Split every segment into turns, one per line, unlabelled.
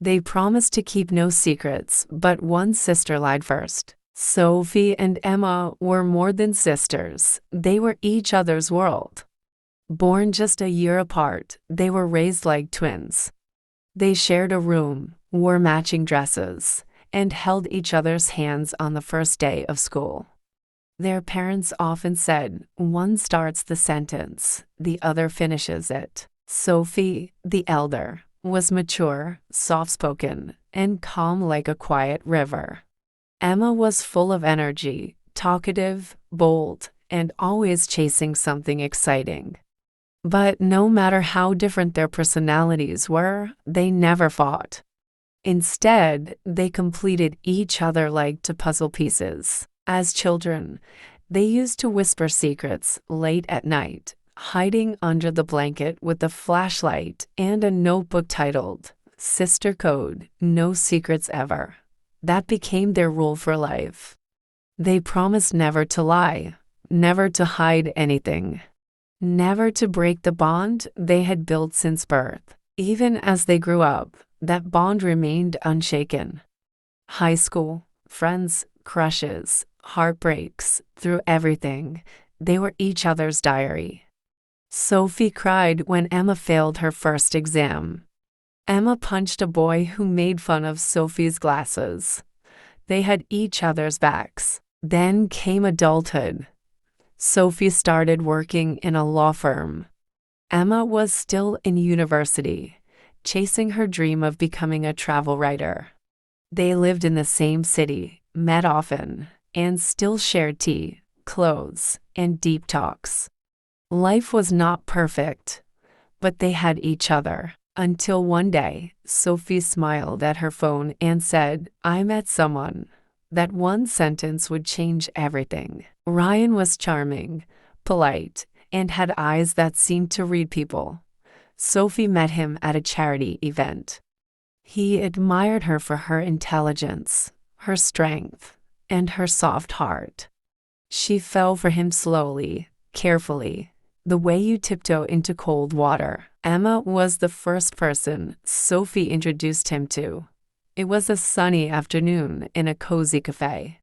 They promised to keep no secrets, but one sister lied first. Sophie and Emma were more than sisters, they were each other's world. Born just a year apart, they were raised like twins. They shared a room, wore matching dresses, and held each other's hands on the first day of school. Their parents often said, one starts the sentence, the other finishes it. Sophie, the elder, was mature, soft-spoken, and calm like a quiet river. Emma was full of energy, talkative, bold, and always chasing something exciting. But no matter how different their personalities were, they never fought. Instead, they completed each other like two puzzle pieces. As children, they used to whisper secrets late at night, hiding under the blanket with a flashlight and a notebook titled, Sister Code, No Secrets Ever. That became their rule for life. They promised never to lie, never to hide anything, never to break the bond they had built since birth. Even as they grew up, that bond remained unshaken. High school, friends, crushes, heartbreaks, through everything, they were each other's diary. Sophie cried when Emma failed her first exam. Emma punched a boy who made fun of Sophie's glasses. They had each other's backs. Then came adulthood. Sophie started working in a law firm. Emma was still in university, chasing her dream of becoming a travel writer. They lived in the same city, met often, and still shared tea, clothes, and deep talks. Life was not perfect, but they had each other. Until one day, Sophie smiled at her phone and said, I met someone. That one sentence would change everything. Ryan was charming, polite, and had eyes that seemed to read people. Sophie met him at a charity event. He admired her for her intelligence, her strength, and her soft heart. She fell for him slowly, carefully, the way you tiptoe into cold water. Emma was the first person Sophie introduced him to. It was a sunny afternoon in a cozy cafe.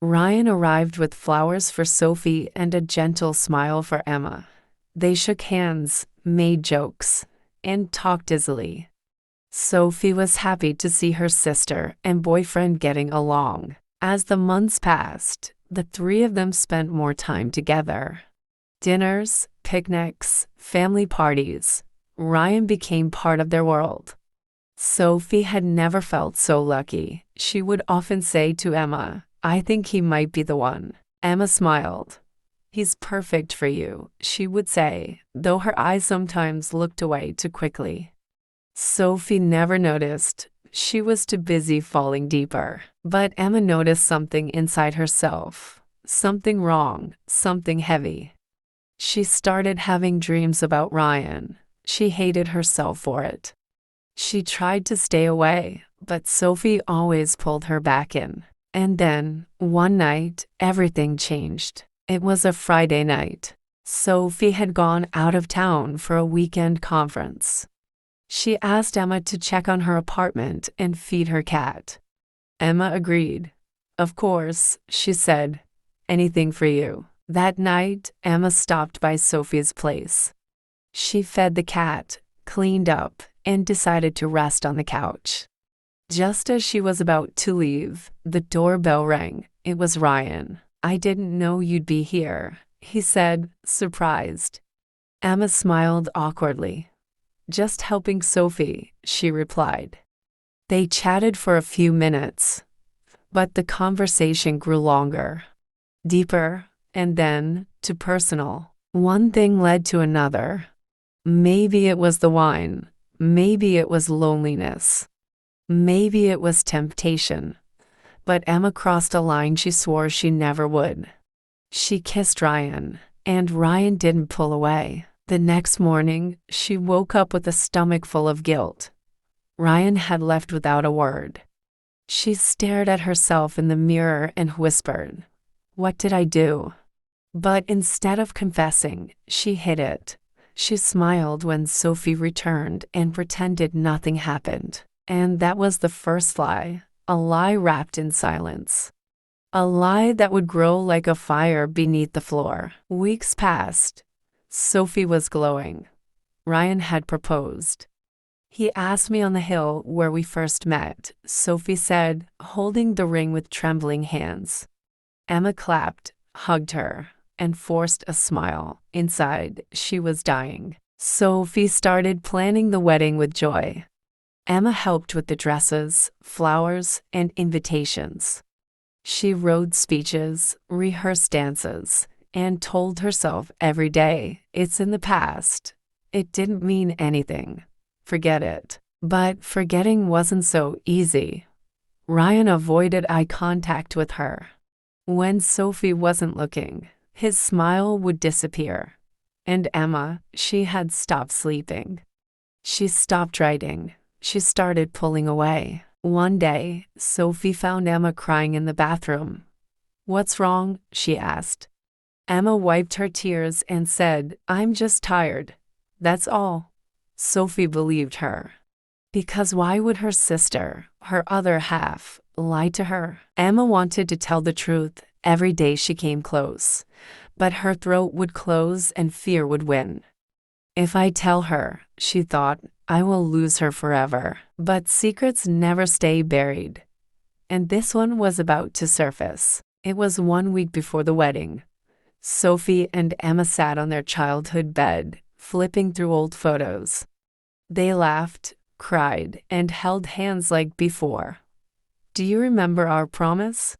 Ryan arrived with flowers for Sophie and a gentle smile for Emma. They shook hands, made jokes, and talked dizzily. Sophie was happy to see her sister and boyfriend getting along. As the months passed, the three of them spent more time together. Dinners, picnics, family parties. Ryan became part of their world. Sophie had never felt so lucky. She would often say to Emma, I think he might be the one. Emma smiled. He's perfect for you, she would say, though her eyes sometimes looked away too quickly. Sophie never noticed. She was too busy falling deeper. But Emma noticed something inside herself. Something wrong, something heavy. She started having dreams about Ryan. She hated herself for it. She tried to stay away, but Sophie always pulled her back in. And then, one night, everything changed. It was a Friday night. Sophie had gone out of town for a weekend conference. She asked Emma to check on her apartment and feed her cat. Emma agreed. Of course, she said. Anything for you. That night, Emma stopped by Sophie's place. She fed the cat, cleaned up, and decided to rest on the couch. Just as she was about to leave, the doorbell rang. It was Ryan. I didn't know you'd be here, he said, surprised. Emma smiled awkwardly. Just helping Sophie, she replied. They chatted for a few minutes, but the conversation grew longer, deeper, and then, too personal. One thing led to another. Maybe it was the wine. Maybe it was loneliness. Maybe it was temptation. But Emma crossed a line she swore she never would. She kissed Ryan, and Ryan didn't pull away. The next morning, she woke up with a stomach full of guilt. Ryan had left without a word. She stared at herself in the mirror and whispered, "What did I do?" But instead of confessing, she hid it. She smiled when Sophie returned and pretended nothing happened. And that was the first lie, a lie wrapped in silence. A lie that would grow like a fire beneath the floor. Weeks passed. Sophie was glowing. Ryan had proposed. He asked me on the hill where we first met, Sophie said, holding the ring with trembling hands. Emma clapped, hugged her, and forced a smile. Inside, she was dying. Sophie started planning the wedding with joy. Emma helped with the dresses, flowers, and invitations. She wrote speeches, rehearsed dances, and told herself every day, it's in the past. It didn't mean anything. Forget it. But forgetting wasn't so easy. Ryan avoided eye contact with her. When Sophie wasn't looking, his smile would disappear. And Emma, she had stopped sleeping. She stopped writing. She started pulling away. One day, Sophie found Emma crying in the bathroom. "What's wrong?" she asked. Emma wiped her tears and said, "I'm just tired. That's all." Sophie believed her. Because why would her sister, her other half, lie to her? Emma wanted to tell the truth every day she came close, but her throat would close and fear would win. If I tell her, she thought, I will lose her forever. But secrets never stay buried. And this one was about to surface. It was 1 week before the wedding. Sophie and Emma sat on their childhood bed, flipping through old photos. They laughed, cried, and held hands like before. "Do you remember our promise?"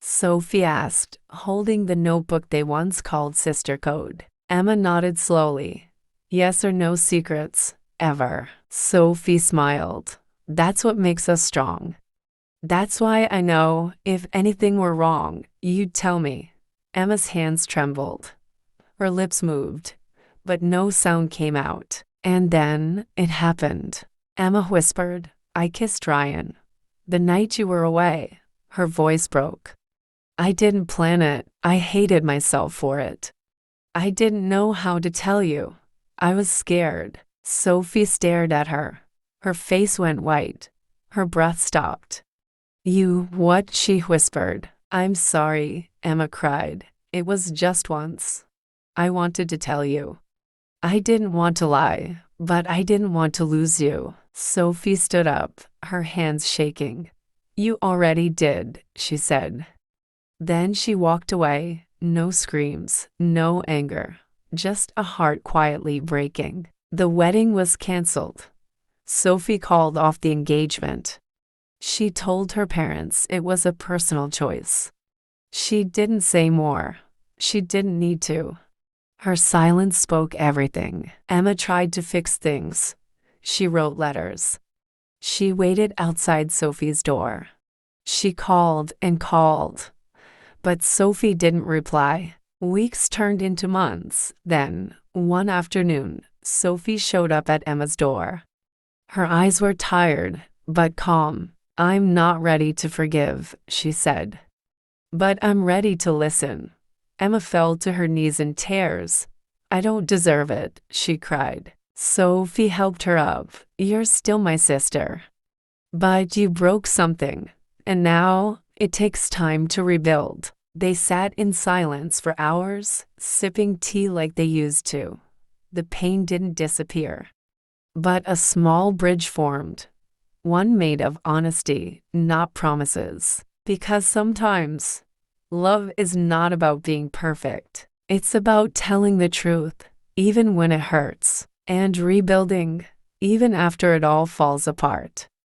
Sophie asked, holding the notebook they once called Sister Code. Emma nodded slowly. "Yes or no secrets, ever." Sophie smiled. "That's what makes us strong. That's why I know if anything were wrong, you'd tell me." Emma's hands trembled. Her lips moved, but no sound came out. And then it happened. Emma whispered, "I kissed Ryan. The night you were away." Her voice broke. "I didn't plan it. I hated myself for it. I didn't know how to tell you. I was scared." Sophie stared at her. Her face went white. Her breath stopped. "You, what?" she whispered. "I'm sorry," Emma cried. "It was just once. I wanted to tell you. I didn't want to lie, but I didn't want to lose you." Sophie stood up, her hands shaking. "You already did," she said. Then she walked away, no screams, no anger, just a heart quietly breaking. The wedding was canceled. Sophie called off the engagement. She told her parents it was a personal choice. She didn't say more. She didn't need to. Her silence spoke everything. Emma tried to fix things. She wrote letters. She waited outside Sophie's door. She called and called. But Sophie didn't reply. Weeks turned into months. Then, one afternoon, Sophie showed up at Emma's door. Her eyes were tired, but calm. "I'm not ready to forgive," she said. "But I'm ready to listen." Emma fell to her knees in tears. "I don't deserve it," she cried. Sophie helped her up. "You're still my sister. But you broke something, and now it takes time to rebuild." They sat in silence for hours, sipping tea like they used to. The pain didn't disappear. But a small bridge formed. One made of honesty, not promises. Because sometimes, love is not about being perfect. It's about telling the truth, even when it hurts, and rebuilding, even after it all falls apart.